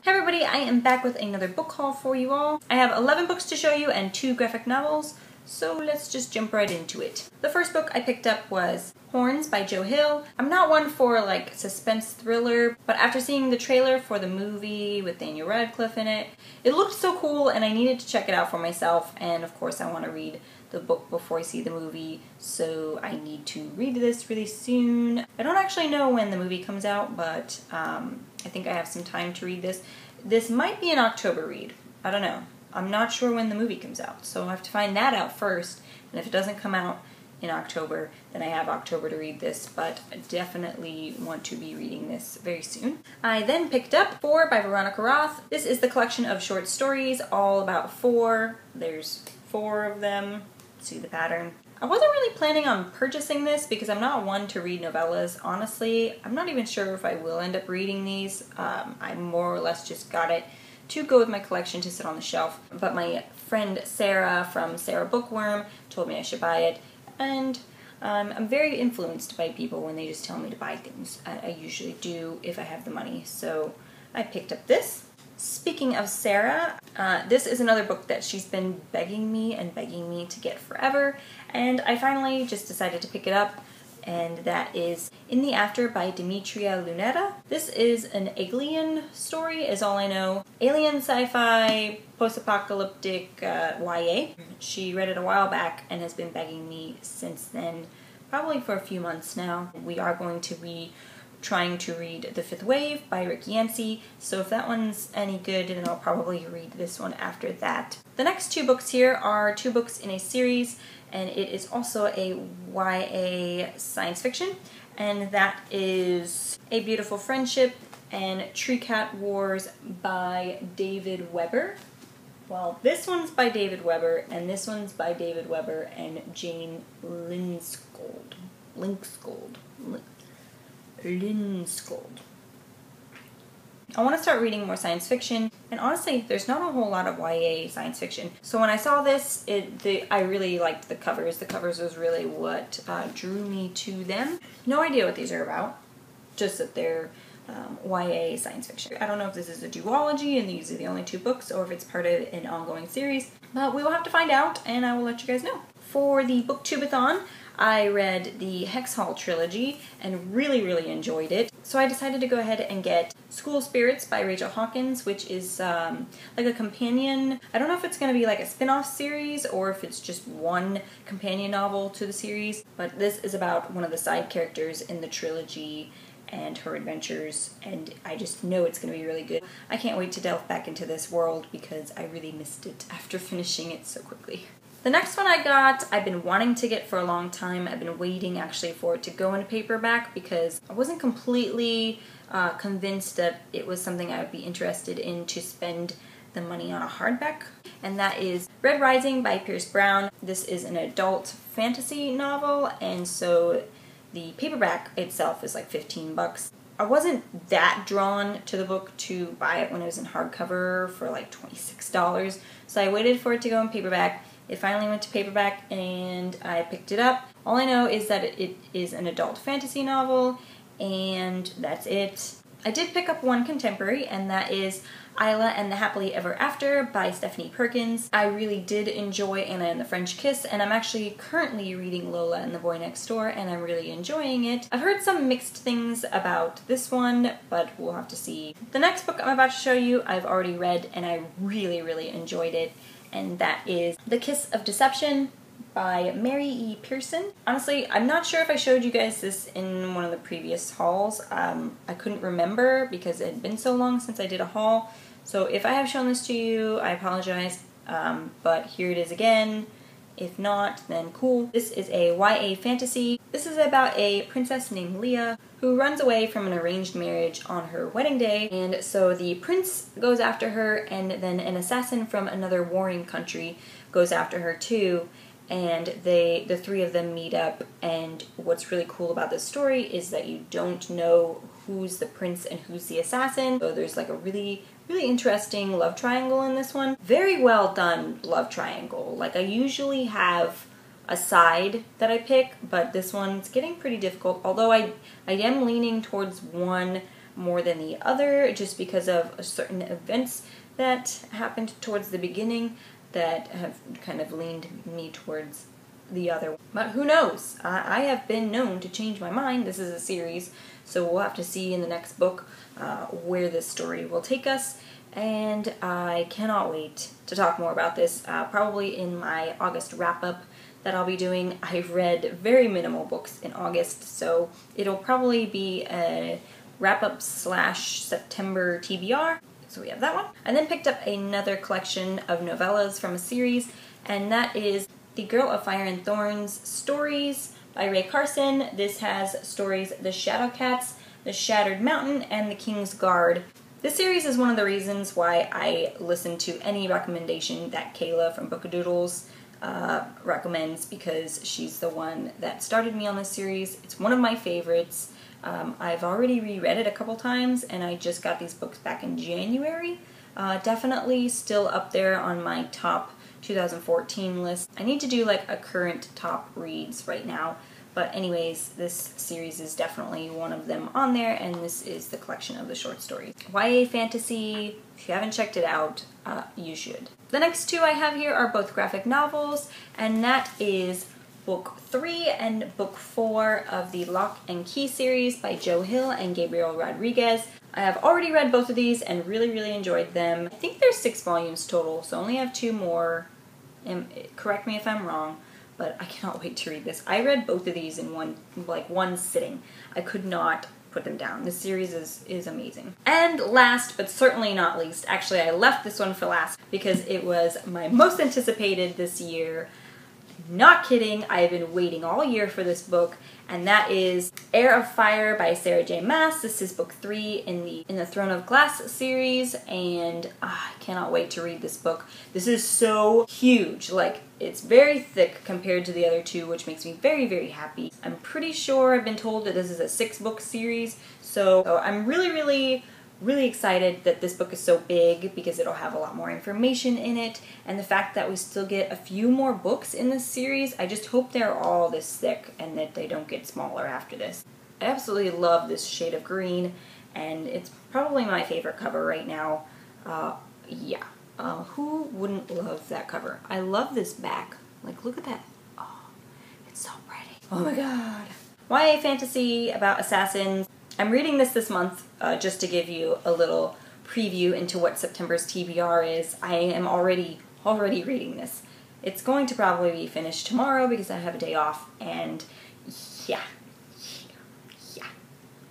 Hey everybody, I am back with another book haul for you all. I have 11 books to show you and 2 graphic novels, so let's just jump right into it. The first book I picked up was Horns by Joe Hill. I'm not one for like suspense thriller, but after seeing the trailer for the movie with Daniel Radcliffe in it, it looked so cool and I needed to check it out for myself, and of course I want to read the book before I see the movie, so I need to read this really soon. I don't actually know when the movie comes out, but I think I have some time to read this. This might be an October read. I don't know. I'm not sure when the movie comes out, so I have to find that out first, and if it doesn't come out in October, then I have October to read this, but I definitely want to be reading this very soon. I then picked up 4 by Veronica Roth. This is the collection of short stories all about 4. There's 4 of them. See the pattern. I wasn't really planning on purchasing this because I'm not one to read novellas. Honestly, I'm not even sure if I will end up reading these. I more or less just got it to go with my collection to sit on the shelf. But my friend Sarah from Sarah Bookworm told me I should buy it, and I'm very influenced by people when they just tell me to buy things. I usually do if I have the money, so I picked up this. Speaking of Sarah, this is another book that she's been begging me to get forever, and I finally just decided to pick it up, and that is In the After by Demetria Lunetta. This is an alien story, is all I know. Alien sci-fi, post-apocalyptic YA. She read it a while back and has been begging me since then, probably for a few months now. We are going to be trying to read The Fifth Wave by Rick Yancey, so if that one's any good, then I'll probably read this one after that. The next 2 books here are 2 books in a series, and it is also a YA science fiction, and that is A Beautiful Friendship and Tree Cat Wars by David Weber. Well, this one's by David Weber, and this one's by David Weber and Jane Linskold. I want to start reading more science fiction, and honestly, there's not a whole lot of YA science fiction. So when I saw this, I really liked the covers. The covers was really what drew me to them. No idea what these are about, just that they're YA science fiction. I don't know if this is a duology and these are the only 2 books, or if it's part of an ongoing series, but we will have to find out, and I will let you guys know. For the Booktubeathon, I read the Hex Hall trilogy and really enjoyed it. So I decided to go ahead and get School Spirits by Rachel Hawkins, which is like a companion. I don't know if it's going to be like a spin-off series or if it's just one companion novel to the series, but this is about one of the side characters in the trilogy and her adventures, and I just know it's going to be really good. I can't wait to delve back into this world because I really missed it after finishing it so quickly. The next one I got, I've been wanting to get for a long time. I've been waiting actually for it to go into paperback because I wasn't completely convinced that it was something I would be interested in to spend the money on a hardback, and that is Red Rising by Pierce Brown. This is an adult fantasy novel, and so the paperback itself is like 15 bucks. I wasn't that drawn to the book to buy it when it was in hardcover for like $26, so I waited for it to go in paperback. It finally went to paperback and I picked it up. All I know is that it is an adult fantasy novel, and that's it. I did pick up one contemporary, and that is Isla and the Happily Ever After by Stephanie Perkins. I really did enjoy Anna and the French Kiss, and I'm actually currently reading Lola and the Boy Next Door, and I'm really enjoying it. I've heard some mixed things about this one, but we'll have to see. The next book I'm about to show you, I've already read, and I really enjoyed it, and that is The Kiss of Deception by Mary E. Pearson. Honestly, I'm not sure if I showed you guys this in one of the previous hauls. I couldn't remember because it had been so long since I did a haul. So if I have shown this to you, I apologize, but here it is again. If not, then cool. This is a YA fantasy. This is about a princess named Leah who runs away from an arranged marriage on her wedding day, and so the prince goes after her, and then an assassin from another warring country goes after her too, and the 3 of them meet up, and what's really cool about this story is that you don't know who's the prince and who's the assassin, so there's like a really interesting love triangle in this one. Very well done love triangle. Like, I usually have a side that I pick, but this one's getting pretty difficult, although I am leaning towards one more than the other just because of certain events that happened towards the beginning that have kind of leaned me towards the other. But who knows? I have been known to change my mind. This is a series, so we'll have to see in the next book where this story will take us. And I cannot wait to talk more about this, probably in my August wrap-up that I'll be doing. I've read very minimal books in August, so it'll probably be a wrap-up / September TBR. So we have that one. I then picked up another collection of novellas from a series, and that is The Girl of Fire and Thorns stories by Ray Carson. This has stories The Shadow Cats, The Shattered Mountain, and The King's Guard. This series is one of the reasons why I listen to any recommendation that Kayla from Bookadoodles recommends, because she's the one that started me on this series. It's one of my favorites. I've already reread it a couple times, and I just got these books back in January. Definitely still up there on my top 2014 list. I need to do like a current top reads right now. But anyways, this series is definitely one of them on there, and this is the collection of the short stories. YA fantasy, if you haven't checked it out, you should. The next two I have here are both graphic novels, and that is Book 3 and Book 4 of the Lock and Key series by Joe Hill and Gabriel Rodriguez. I have already read both of these and really, really enjoyed them. I think there's 6 volumes total, so I only have 2 more. And correct me if I'm wrong, but I cannot wait to read this. I read both of these in one sitting. I could not put them down. This series is amazing. And last, but certainly not least, actually I left this one for last because it was my most anticipated this year. Not kidding, I have been waiting all year for this book, and that is Heir of Fire by Sarah J. Maas. This is book 3 in the Throne of Glass series, and I cannot wait to read this book. This is so huge. Like, it's very thick compared to the other two, which makes me very, very happy. I'm pretty sure I've been told that this is a 6-book series, so I'm really, really excited that this book is so big because it'll have a lot more information in it, and the fact that we still get a few more books in this series, I just hope they're all this thick and that they don't get smaller after this. I absolutely love this shade of green, and it's probably my favorite cover right now. Who wouldn't love that cover? I love this back. Like, look at that. Oh, it's so pretty. Oh my god. YA fantasy about assassins. I'm reading this month just to give you a little preview into what September's TBR is. I am already reading this. It's going to probably be finished tomorrow because I have a day off, and yeah.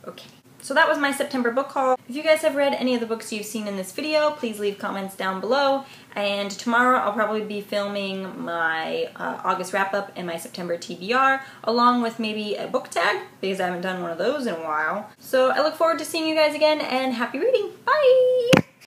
Okay. So that was my September book haul. If you guys have read any of the books you've seen in this video, please leave comments down below. And tomorrow I'll probably be filming my August wrap-up and my September TBR, along with maybe a book tag, because I haven't done one of those in a while. So I look forward to seeing you guys again, and happy reading! Bye!